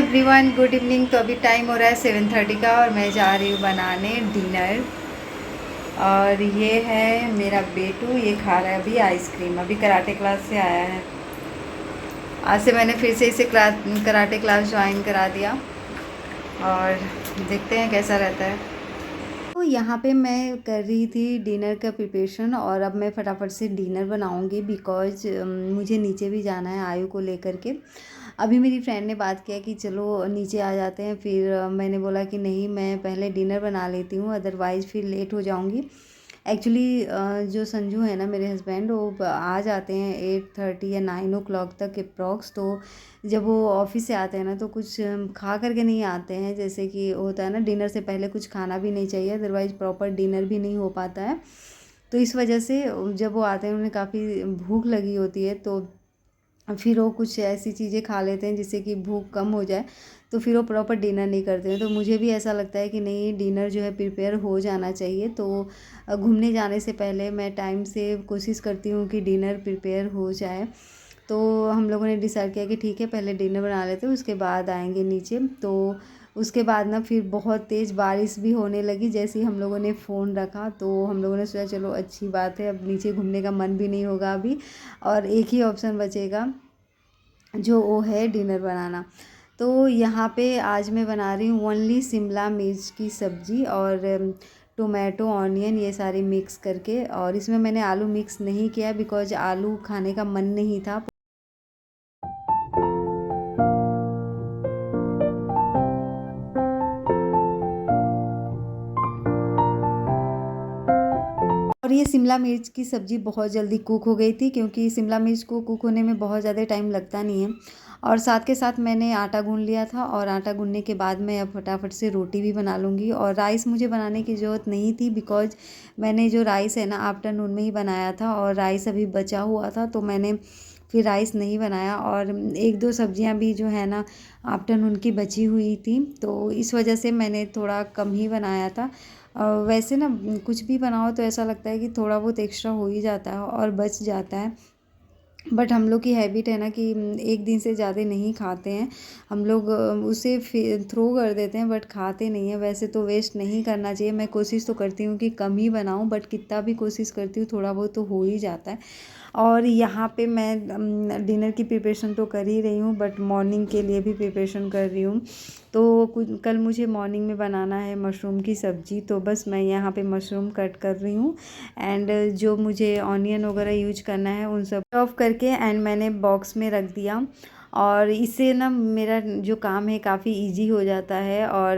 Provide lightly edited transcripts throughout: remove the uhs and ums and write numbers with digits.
Everyone, good evening. तो अभी time हो रहा है 7:30 का और मैं जा रही हूँ बनाने डिनर। और ये है मेरा बेटू, ये खा रहा है अभी आइसक्रीम। अभी कराटे क्लास से आया है। आज से मैंने फिर से इसे कराटे क्लास ज्वाइन करा दिया और देखते हैं कैसा रहता है। तो यहाँ पे मैं कर रही थी डिनर का प्रिपरेशन और अब मैं फटाफट से डिनर बनाऊँगी बिकॉज़ मुझे नीचे भी जाना है आयु को लेकर के। अभी मेरी फ्रेंड ने बात किया कि चलो नीचे आ जाते हैं, फिर मैंने बोला कि नहीं, मैं पहले डिनर बना लेती हूँ, अदरवाइज़ फिर लेट हो जाऊँगी। एक्चुअली जो संजू है ना मेरे हस्बैंड, वो आ जाते हैं 8:30 या 9 o'clock तक अप्रॉक्स। तो जब वो ऑफिस से आते हैं ना तो कुछ खा करके नहीं आते हैं, जैसे कि होता है ना डिनर से पहले कुछ खाना भी नहीं चाहिए, अदरवाइज़ प्रॉपर डिनर भी नहीं हो पाता है। तो इस वजह से जब वो आते हैं उन्हें काफ़ी भूख लगी होती है, तो फिर वो कुछ ऐसी चीज़ें खा लेते हैं जिससे कि भूख कम हो जाए, तो फिर वो प्रॉपर डिनर नहीं करते हैं। तो मुझे भी ऐसा लगता है कि नहीं, डिनर जो है प्रिपेयर हो जाना चाहिए। तो घूमने जाने से पहले मैं टाइम से कोशिश करती हूँ कि डिनर प्रिपेयर हो जाए। तो हम लोगों ने डिसाइड किया कि ठीक है, पहले डिनर बना लेते हैं, उसके बाद आएंगे नीचे। तो उसके बाद ना फिर बहुत तेज़ बारिश भी होने लगी जैसे ही हम लोगों ने फ़ोन रखा। तो हम लोगों ने सोचा चलो अच्छी बात है, अब नीचे घूमने का मन भी नहीं होगा अभी, और एक ही ऑप्शन बचेगा जो वो है डिनर बनाना। तो यहाँ पे आज मैं बना रही हूँ ओनली शिमला मिर्च की सब्ज़ी और टोमेटो ऑनियन ये सारी मिक्स करके। और इसमें मैंने आलू मिक्स नहीं किया बिकॉज आलू खाने का मन नहीं था। और ये शिमला मिर्च की सब्ज़ी बहुत जल्दी कुक हो गई थी, क्योंकि शिमला मिर्च को कुक होने में बहुत ज़्यादा टाइम लगता नहीं है। और साथ के साथ मैंने आटा गूँध लिया था, और आटा गूँधने के बाद मैं अब फटाफट से रोटी भी बना लूँगी। और राइस मुझे बनाने की ज़रूरत नहीं थी बिकॉज मैंने जो राइस है ना आफ्टरनून में ही बनाया था, और राइस अभी बचा हुआ था, तो मैंने फिर राइस नहीं बनाया। और एक दो सब्जियां भी जो है ना आफ्टरनून की बची हुई थी, तो इस वजह से मैंने थोड़ा कम ही बनाया था। वैसे ना कुछ भी बनाओ तो ऐसा लगता है कि थोड़ा बहुत एक्स्ट्रा हो ही जाता है और बच जाता है। बट हम लोग की हैबिट है ना कि एक दिन से ज़्यादा नहीं खाते हैं हम लोग, उसे थ्रो कर देते हैं, बट खाते नहीं हैं। वैसे तो वेस्ट नहीं करना चाहिए। मैं कोशिश तो करती हूँ कि कम ही बनाऊँ, बट कितना भी कोशिश करती हूँ थोड़ा बहुत तो हो ही जाता है। और यहाँ पे मैं डिनर की प्रिपरेशन तो कर ही रही हूँ, बट मॉर्निंग के लिए भी प्रिपरेशन कर रही हूँ। तो कुछ कल मुझे मॉर्निंग में बनाना है मशरूम की सब्ज़ी, तो बस मैं यहाँ पे मशरूम कट कर रही हूँ। एंड जो मुझे ऑनियन वगैरह यूज करना है उन सब ऑफ करके एंड मैंने बॉक्स में रख दिया। और इससे ना मेरा जो काम है काफ़ी इजी हो जाता है। और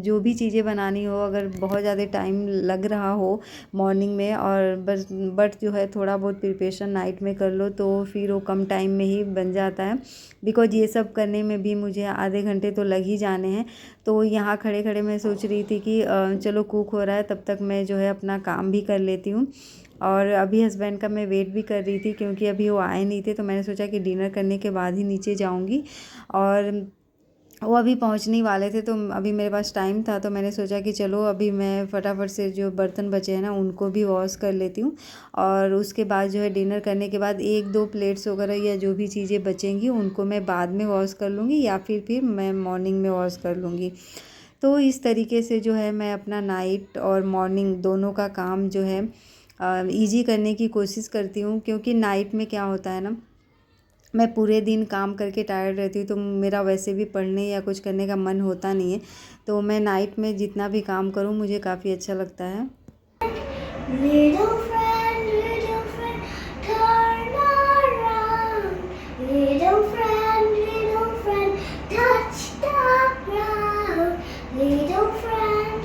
जो भी चीज़ें बनानी हो, अगर बहुत ज़्यादा टाइम लग रहा हो मॉर्निंग में, और बस बट जो है थोड़ा बहुत प्रिपरेशन नाइट में कर लो, तो फिर वो कम टाइम में ही बन जाता है। बिकॉज ये सब करने में भी मुझे आधे घंटे तो लग ही जाने हैं। तो यहाँ खड़े खड़े मैं सोच रही थी कि चलो कुक हो रहा है, तब तक मैं जो है अपना काम भी कर लेती हूँ। और अभी हस्बैंड का मैं वेट भी कर रही थी, क्योंकि अभी वो आए नहीं थे, तो मैंने सोचा कि डिनर करने के बाद ही नीचे जाऊंगी। और वो अभी पहुंचने ही वाले थे, तो अभी मेरे पास टाइम था, तो मैंने सोचा कि चलो अभी मैं फटाफट से जो बर्तन बचे हैं ना उनको भी वॉश कर लेती हूँ। और उसके बाद जो है डिनर करने के बाद एक दो प्लेट्स वगैरह या जो भी चीज़ें बचेंगी उनको मैं बाद में वॉश कर लूँगी, या फिर मैं मॉर्निंग में वॉश कर लूँगी। तो इस तरीके से जो है मैं अपना नाइट और मॉर्निंग दोनों का काम जो है ईजी करने की कोशिश करती हूँ। क्योंकि नाइट में क्या होता है ना, मैं पूरे दिन काम करके टायर्ड रहती हूँ, तो मेरा वैसे भी पढ़ने या कुछ करने का मन होता नहीं है। तो मैं नाइट में जितना भी काम करूँ मुझे काफ़ी अच्छा लगता है। Little friend, turn around. Little friend, touch the ground. Little friend,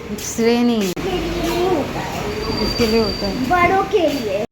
It's raining. इसके लिए होता है बड़ों के लिए।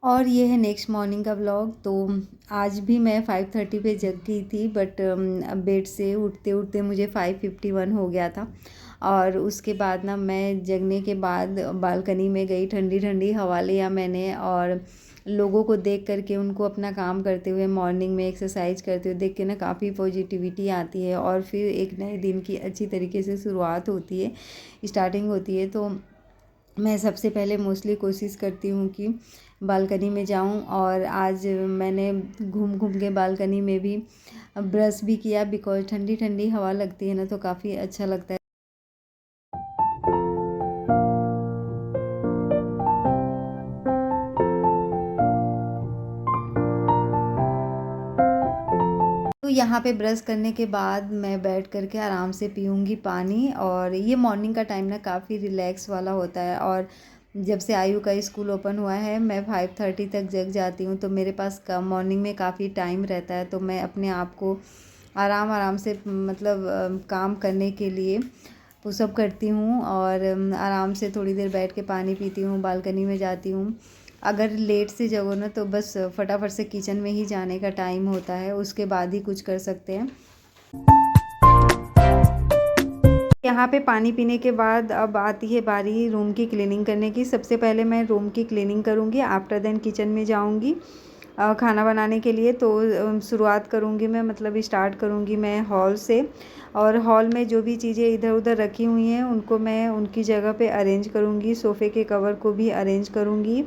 और ये है नेक्स्ट मॉर्निंग का व्लॉग। तो आज भी मैं 5:30 पे जग गई थी, बट बेड से उठते उठते मुझे 5:51 हो गया था। और उसके बाद ना मैं जगने के बाद बालकनी में गई, ठंडी ठंडी हवा लिया मैंने, और लोगों को देख करके, उनको अपना काम करते हुए, मॉर्निंग में एक्सरसाइज करते हुए देख के ना काफ़ी पॉजिटिविटी आती है, और फिर एक नए दिन की अच्छी तरीके से शुरुआत होती है, स्टार्टिंग होती है। तो मैं सबसे पहले मोस्टली कोशिश करती हूँ कि बालकनी में जाऊँ, और आज मैंने घूम घूम के बालकनी में भी ब्रश भी किया, बिकॉज ठंडी ठंडी हवा लगती है ना, तो काफ़ी अच्छा लगता है। तो यहाँ पे ब्रश करने के बाद मैं बैठ करके आराम से पीऊँगी पानी, और ये मॉर्निंग का टाइम ना काफ़ी रिलैक्स वाला होता है। और जब से आयु का स्कूल ओपन हुआ है, मैं 5:30 तक जग जाती हूँ, तो मेरे पास मॉर्निंग में काफ़ी टाइम रहता है, तो मैं अपने आप को आराम आराम से मतलब काम करने के लिए पुशअप करती हूँ, और आराम से थोड़ी देर बैठ के पानी पीती हूँ, बालकनी में जाती हूँ। अगर लेट से जगो ना, तो बस फटाफट से किचन में ही जाने का टाइम होता है, उसके बाद ही कुछ कर सकते हैं। यहाँ पे पानी पीने के बाद अब आती है बारी रूम की क्लीनिंग करने की। सबसे पहले मैं रूम की क्लीनिंग करूँगी, आफ्टर देन किचन में जाऊँगी खाना बनाने के लिए। तो शुरुआत करूँगी मैं, मतलब स्टार्ट करूँगी मैं हॉल से, और हॉल में जो भी चीज़ें इधर उधर रखी हुई हैं उनको मैं उनकी जगह पे अरेंज करूँगी, सोफ़े के कवर को भी अरेंज करूँगी,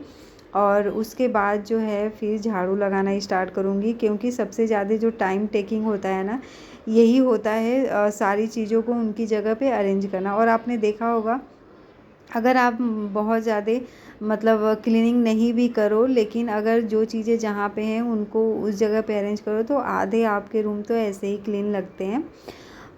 और उसके बाद जो है फिर झाड़ू लगाना स्टार्ट करूँगी, क्योंकि सबसे ज़्यादा जो टाइम टेकिंग होता है ना, यही होता है सारी चीज़ों को उनकी जगह पे अरेंज करना। और आपने देखा होगा, अगर आप बहुत ज़्यादा मतलब क्लीनिंग नहीं भी करो, लेकिन अगर जो चीज़ें जहाँ पे हैं उनको उस जगह पे अरेंज करो, तो आधे आपके रूम तो ऐसे ही क्लीन लगते हैं।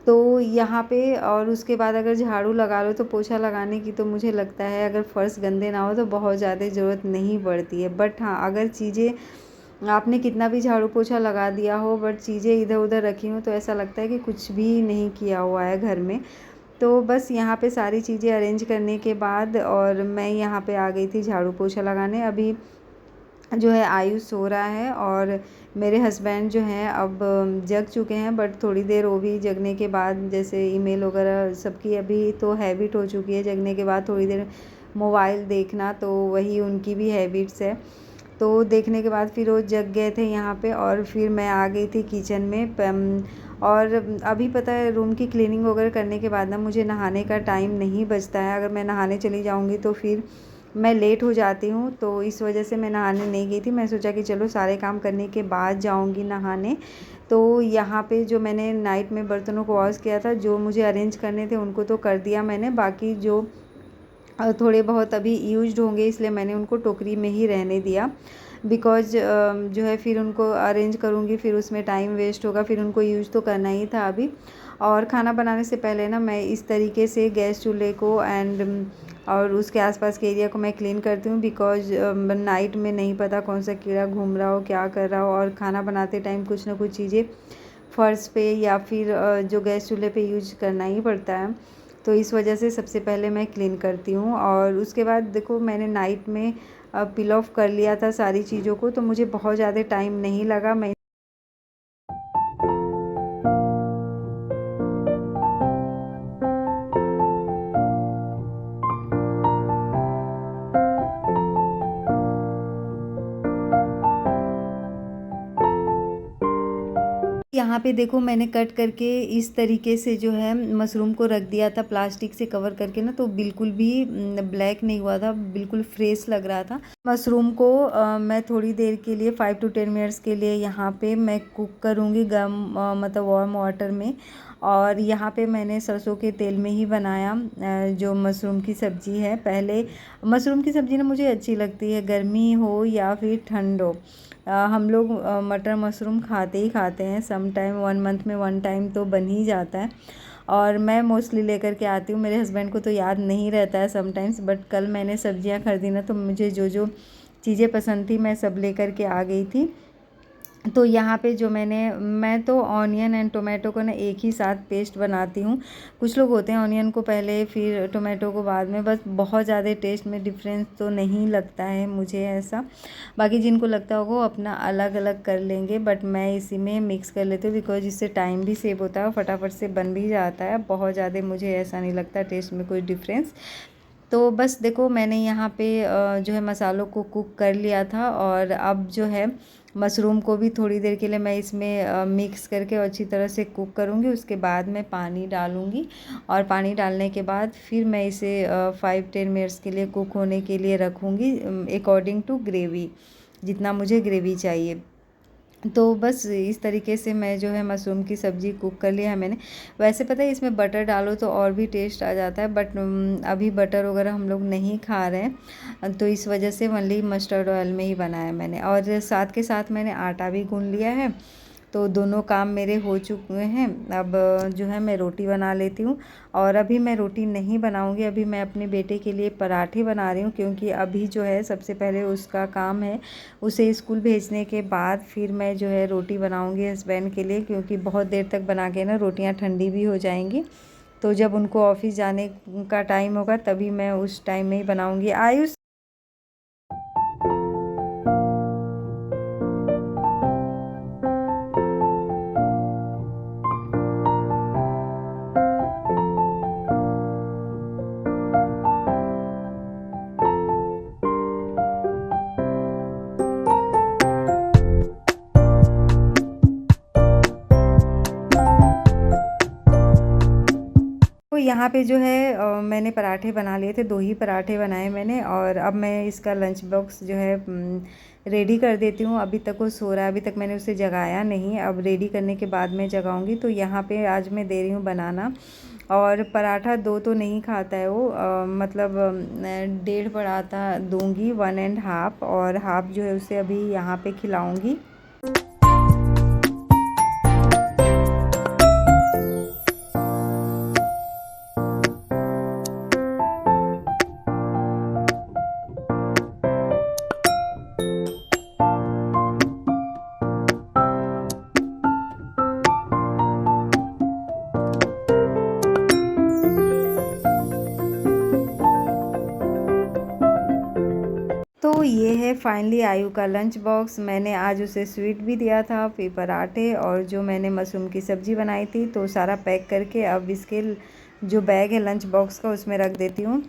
तो यहाँ पे, और उसके बाद अगर झाड़ू लगा लो, तो पोछा लगाने की तो मुझे लगता है अगर फ़र्श गंदे ना हो तो बहुत ज़्यादा ज़रूरत नहीं पड़ती है। बट हाँ, अगर चीज़ें आपने कितना भी झाड़ू पोछा लगा दिया हो, बट चीज़ें इधर उधर रखी हों, तो ऐसा लगता है कि कुछ भी नहीं किया हुआ है घर में। तो बस यहाँ पे सारी चीज़ें अरेंज करने के बाद, और मैं यहाँ पे आ गई थी झाड़ू पोछा लगाने। अभी जो है आयुष सो रहा है, और मेरे हस्बैंड जो हैं अब जग चुके हैं, बट थोड़ी देर वो भी जगने के बाद, जैसे ईमेल वगैरह सबकी अभी तो हैबिट हो चुकी है जगने के बाद थोड़ी देर मोबाइल देखना, तो वही उनकी भी हैबिट्स है। तो देखने के बाद फिर वो जग गए थे यहाँ पे, और फिर मैं आ गई थी किचन में। और अभी पता है, रूम की क्लीनिंग वगैरह करने के बाद ना मुझे नहाने का टाइम नहीं बचता है। अगर मैं नहाने चली जाऊँगी तो फिर मैं लेट हो जाती हूँ, तो इस वजह से मैं नहाने नहीं गई थी। मैं सोचा कि चलो सारे काम करने के बाद जाऊँगी नहाने। तो यहाँ पे जो मैंने नाइट में बर्तनों को वॉश किया था, जो मुझे अरेंज करने थे उनको तो कर दिया मैंने, बाकी जो थोड़े बहुत अभी यूज्ड होंगे, इसलिए मैंने उनको टोकरी में ही रहने दिया। बिकॉज़ जो है फिर उनको अरेंज करूँगी, फिर उसमें टाइम वेस्ट होगा, फिर उनको यूज़ तो करना ही था अभी। और खाना बनाने से पहले ना मैं इस तरीके से गैस चूल्हे को और उसके आसपास के एरिया को मैं क्लीन करती हूँ, बिकॉज़ नाइट में नहीं पता कौन सा कीड़ा घूम रहा हो, क्या कर रहा हो, और खाना बनाते टाइम कुछ ना कुछ चीज़ें फ़र्श पे या फिर जो गैस चूल्हे पे यूज करना ही पड़ता है। तो इस वजह से सबसे पहले मैं क्लीन करती हूँ, और उसके बाद देखो मैंने नाइट में पील ऑफ कर लिया था सारी चीज़ों को, तो मुझे बहुत ज़्यादा टाइम नहीं लगा। मैं यहाँ पे देखो मैंने कट करके इस तरीके से जो है मशरूम को रख दिया था, प्लास्टिक से कवर करके ना, तो बिल्कुल भी ब्लैक नहीं हुआ था, बिल्कुल फ्रेश लग रहा था। मशरूम को मैं थोड़ी देर के लिए 5 to 10 मिनट्स के लिए यहाँ पे मैं कुक करूँगी गर्म मतलब वार्म वाटर में। और यहाँ पे मैंने सरसों के तेल में ही बनाया जो मशरूम की सब्ज़ी है। पहले मशरूम की सब्ज़ी ना मुझे अच्छी लगती है, गर्मी हो या फिर ठंड हो। हम लोग मटर मशरूम खाते ही खाते हैं, सम टाइम 1 मंथ में 1 टाइम तो बन ही जाता है। और मैं मोस्टली लेकर के आती हूँ, मेरे हस्बैंड को तो याद नहीं रहता है समटाइम्स, बट कल मैंने सब्जियाँ खरीदी ना, तो मुझे जो जो चीज़ें पसंद थी मैं सब लेकर के आ गई थी। तो यहाँ पे जो मैं तो ऑनियन एंड टोमेटो को ना एक ही साथ पेस्ट बनाती हूँ। कुछ लोग होते हैं ऑनियन को पहले फिर टोमेटो को बाद में, बस बहुत ज़्यादा टेस्ट में डिफरेंस तो नहीं लगता है मुझे ऐसा। बाकी जिनको लगता होगा वो अपना अलग अलग कर लेंगे, बट मैं इसी में मिक्स कर लेती हूँ बिकॉज इससे टाइम भी सेव होता है, फटाफट से बन भी जाता है। बहुत ज़्यादा मुझे ऐसा नहीं लगता टेस्ट में कोई डिफरेंस। तो बस देखो मैंने यहाँ पे जो है मसालों को कुक कर लिया था, और अब जो है मशरूम को भी थोड़ी देर के लिए मैं इसमें मिक्स करके अच्छी तरह से कुक करूँगी। उसके बाद मैं पानी डालूँगी, और पानी डालने के बाद फिर मैं इसे 5-10 मिनट्स के लिए कुक होने के लिए रखूँगी, अकॉर्डिंग टू ग्रेवी, जितना मुझे ग्रेवी चाहिए। तो बस इस तरीके से मैं जो है मशरूम की सब्ज़ी कुक कर लिया है मैंने। वैसे पता है इसमें बटर डालो तो और भी टेस्ट आ जाता है, बट अभी बटर वगैरह हम लोग नहीं खा रहे हैं, तो इस वजह से ओनली मस्टर्ड ऑयल में ही बनाया मैंने। और साथ के साथ मैंने आटा भी गूँध लिया है, तो दोनों काम मेरे हो चुके हैं। अब जो है मैं रोटी बना लेती हूँ, और अभी मैं रोटी नहीं बनाऊँगी, अभी मैं अपने बेटे के लिए पराठे बना रही हूँ, क्योंकि अभी जो है सबसे पहले उसका काम है, उसे स्कूल भेजने के बाद फिर मैं जो है रोटी बनाऊँगी हस्बैंड के लिए, क्योंकि बहुत देर तक बना के ना रोटियाँ ठंडी भी हो जाएंगी। तो जब उनको ऑफिस जाने का टाइम होगा तभी मैं उस टाइम में ही बनाऊँगी। आयुष। तो यहाँ पे जो है मैंने पराठे बना लिए थे, 2 ही पराठे बनाए मैंने, और अब मैं इसका लंच बॉक्स जो है रेडी कर देती हूँ। अभी तक वो सो रहा है, अभी तक मैंने उसे जगाया नहीं, अब रेडी करने के बाद मैं जगाऊंगी। तो यहाँ पे आज मैं दे रही हूँ बनाना, और पराठा 2 तो नहीं खाता है वो, मतलब 1.5 पराठा दूंगी, 1.5, और हाफ जो है उसे अभी यहाँ पे खिलाऊँगी। तो ये है फाइनली आयु का लंच बॉक्स। मैंने आज उसे स्वीट भी दिया था, फिर पराठे, और जो मैंने मशरूम की सब्ज़ी बनाई थी, तो सारा पैक करके अब इसके जो बैग है लंच बॉक्स का उसमें रख देती हूँ।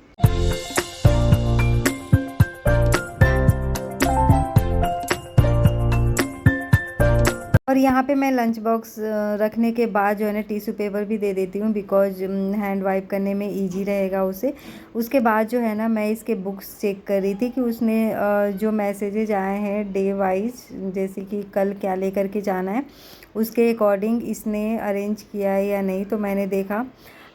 और यहाँ पे मैं लंच बॉक्स रखने के बाद जो है ना टिश्यू पेपर भी दे देती हूँ, बिकॉज हैंड वाइप करने में इजी रहेगा उसे। उसके बाद जो है ना मैं इसके बुक्स चेक कर रही थी कि उसने जो मैसेजेज आए हैं डे वाइज, जैसे कि कल क्या लेकर के जाना है, उसके अकॉर्डिंग इसने अरेंज किया है या नहीं। तो मैंने देखा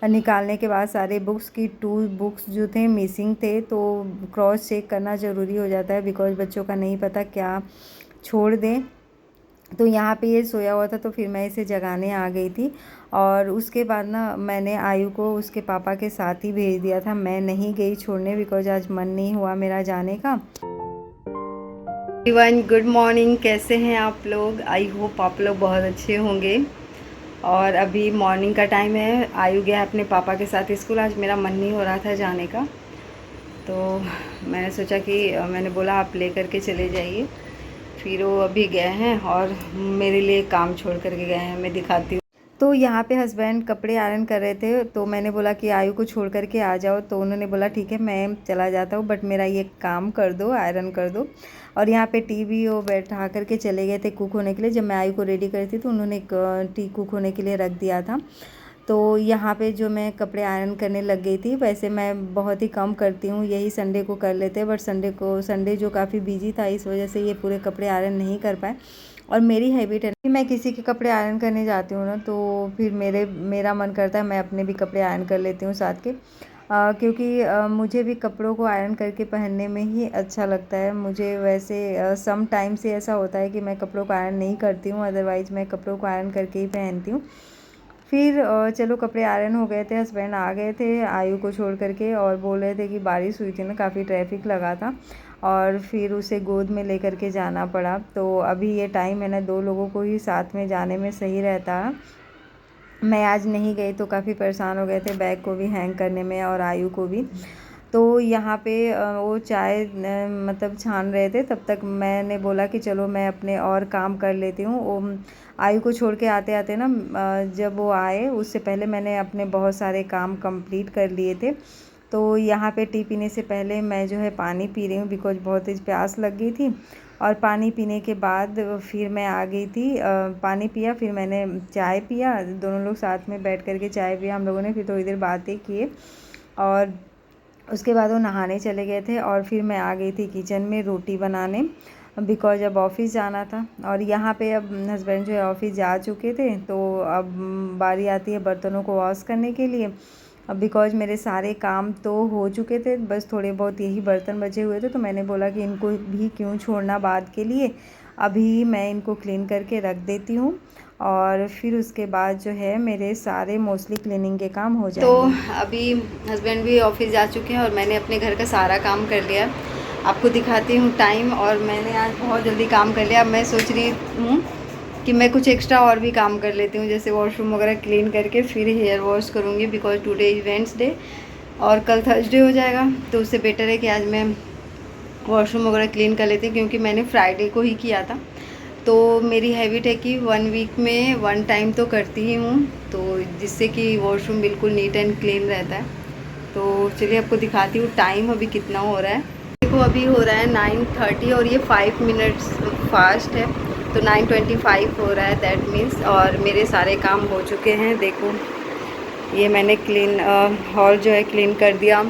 निकालने के बाद सारे बुक्स की 2 बुक्स जो थे मिसिंग थे, तो क्रॉस चेक करना ज़रूरी हो जाता है, बिकॉज बच्चों का नहीं पता क्या छोड़ दें। तो यहाँ पे ये सोया हुआ था, तो फिर मैं इसे जगाने आ गई थी, और उसके बाद ना मैंने आयु को उसके पापा के साथ ही भेज दिया था। मैं नहीं गई छोड़ने, बिकॉज आज मन नहीं हुआ मेरा जाने का। एवरीवन गुड मॉर्निंग, कैसे हैं आप लोग? आई होप आप लोग बहुत अच्छे होंगे। और अभी मॉर्निंग का टाइम है, आयु गया अपने पापा के साथ स्कूल। आज मेरा मन नहीं हो रहा था जाने का, तो मैंने सोचा कि मैंने बोला आप ले करके चले जाइए। फिर वो अभी गए हैं और मेरे लिए काम छोड़ करके गए हैं, मैं दिखाती हूँ। तो यहाँ पे हस्बैंड कपड़े आयरन कर रहे थे, तो मैंने बोला कि आयु को छोड़ करके आ जाओ, तो उन्होंने बोला ठीक है मैं चला जाता हूँ, बट मेरा ये काम कर दो, आयरन कर दो। और यहाँ पे टी भी वो बैठा करके चले गए थे कुक होने के लिए। जब मैं आयु को रेडी करी थी तो उन्होंने टी कुक होने के लिए रख दिया था। तो यहाँ पे जो मैं कपड़े आयरन करने लग गई थी, वैसे मैं बहुत ही कम करती हूँ, यही संडे को कर लेते हैं, बट संडे जो काफ़ी बिजी था, इस वजह से ये पूरे कपड़े आयरन नहीं कर पाए। और मेरी हैबिट है कि मैं किसी के कपड़े आयरन करने जाती हूँ ना, तो फिर मेरा मन करता है मैं अपने भी कपड़े आयरन कर लेती हूँ साथ के, क्योंकि मुझे भी कपड़ों को आयरन करके पहनने में ही अच्छा लगता है। मुझे वैसे सम टाइम से ऐसा होता है कि मैं कपड़ों को आयरन नहीं करती हूँ, अदरवाइज़ मैं कपड़ों को आयरन करके ही पहनती हूँ। फिर चलो कपड़े आयरन हो गए थे, हस्बैंड आ गए थे आयु को छोड़ करके, और बोल रहे थे कि बारिश हुई थी ना, काफ़ी ट्रैफिक लगा था और फिर उसे गोद में लेकर के जाना पड़ा। तो अभी ये टाइम है ना, 2 लोगों को ही साथ में जाने में सही रहता है। मैं आज नहीं गई तो काफ़ी परेशान हो गए थे बैग को भी हैंग करने में और आयु को भी। तो यहाँ पे वो चाय मतलब छान रहे थे, तब तक मैंने बोला कि चलो मैं अपने और काम कर लेती हूँ। वो आयु को छोड़ के आते आते ना, जब वो आए उससे पहले मैंने अपने बहुत सारे काम कंप्लीट कर लिए थे। तो यहाँ पे टी पीने से पहले मैं जो है पानी पी रही हूँ, बिकॉज बहुत तेज़ प्यास लग गई थी। और पानी पीने के बाद फिर मैं आ गई थी, पानी पिया, फिर मैंने चाय पिया, दोनों लोग साथ में बैठ कर के चाय पिया हम लोगों ने, फिर थोड़ी देर बातें किए और उसके बाद वो नहाने चले गए थे। और फिर मैं आ गई थी किचन में रोटी बनाने, बिकॉज अब ऑफ़िस जाना था। और यहाँ पे अब हस्बैंड जो है ऑफ़िस जा चुके थे, तो अब बारी आती है बर्तनों को वॉश करने के लिए। अब बिकॉज मेरे सारे काम तो हो चुके थे, बस थोड़े बहुत यही बर्तन बचे हुए थे, तो मैंने बोला कि इनको भी क्यों छोड़ना बाद के लिए, अभी मैं इनको क्लीन करके रख देती हूँ और फिर उसके बाद जो है मेरे सारे मोस्टली क्लीनिंग के काम हो जाएंगे। तो अभी हस्बैंड भी ऑफिस जा चुके हैं और मैंने अपने घर का सारा काम कर लिया। आपको दिखाती हूँ टाइम, और मैंने आज बहुत जल्दी काम कर लिया। अब मैं सोच रही हूँ कि मैं कुछ एक्स्ट्रा और भी काम कर लेती हूँ, जैसे वॉशरूम वगैरह क्लीन करके फिर हेयर वॉश करूँगी, बिकॉज टुडे इज़ वेडनेसडे और कल थर्सडे हो जाएगा। तो उससे बेटर है कि आज मैं वॉशरूम वगैरह क्लीन कर लेती हूँ, क्योंकि मैंने फ्राइडे को ही किया था। तो मेरी हैबिट है कि 1 वीक में 1 टाइम तो करती ही हूँ, तो जिससे कि वॉशरूम बिल्कुल नीट एंड क्लीन रहता है। तो चलिए आपको दिखाती हूँ टाइम अभी कितना हो रहा है। देखो अभी हो रहा है 9:30 और ये 5 मिनट्स फास्ट है, तो 9:25 हो रहा है, दैट मीन्स। और मेरे सारे काम हो चुके हैं। देखो ये मैंने क्लीन हॉल जो है क्लीन कर दिया,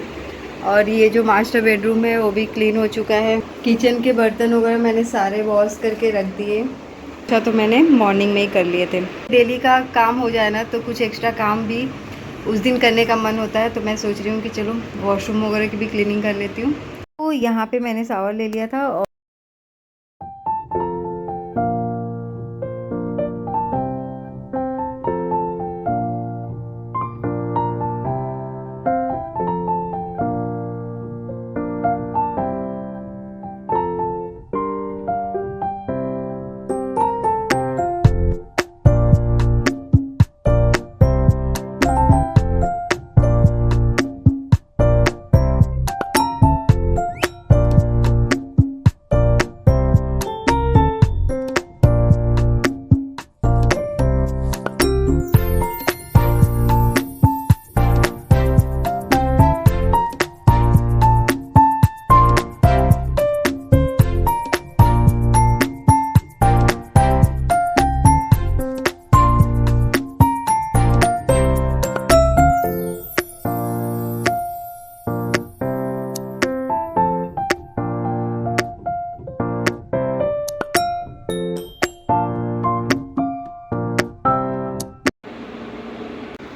और ये जो मास्टर बेडरूम है वो भी क्लीन हो चुका है। किचन के बर्तन वगैरह मैंने सारे वॉश करके रख दिए। अच्छा, तो मैंने मॉर्निंग में ही कर लिए थे। डेली का काम हो जाए ना, तो कुछ एक्स्ट्रा काम भी उस दिन करने का मन होता है, तो मैं सोच रही हूँ कि चलो वॉशरूम वगैरह की भी क्लीनिंग कर लेती हूँ। तो यहाँ पे मैंने शावर ले लिया था और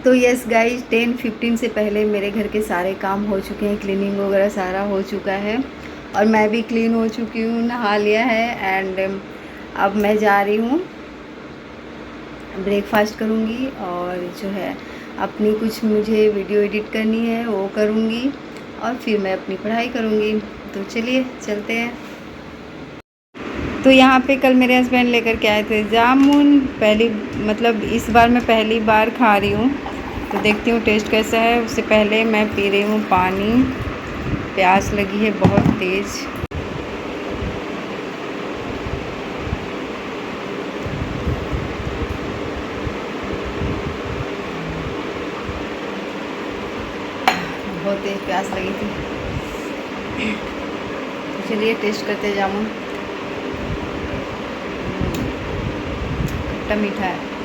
तो यस गाइज 10:15 से पहले मेरे घर के सारे काम हो चुके हैं, क्लीनिंग वगैरह सारा हो चुका है और मैं भी क्लीन हो चुकी हूँ, नहा लिया है। एंड अब मैं जा रही हूँ ब्रेकफास्ट करूँगी, और जो है अपनी कुछ मुझे वीडियो एडिट करनी है वो करूँगी, और फिर मैं अपनी पढ़ाई करूँगी। तो चलिए चलते हैं। तो यहाँ पे कल मेरे हस्बैंड लेकर के आए थे जामुन, पहली मतलब इस बार मैं पहली बार खा रही हूँ, तो देखती हूँ टेस्ट कैसा है। उससे पहले मैं पी रही हूँ पानी, प्यास लगी है बहुत तेज़। बहुत तेज़ प्यास लगी थी। तो चलिए टेस्ट करते जामुन, खट्टा मीठा है।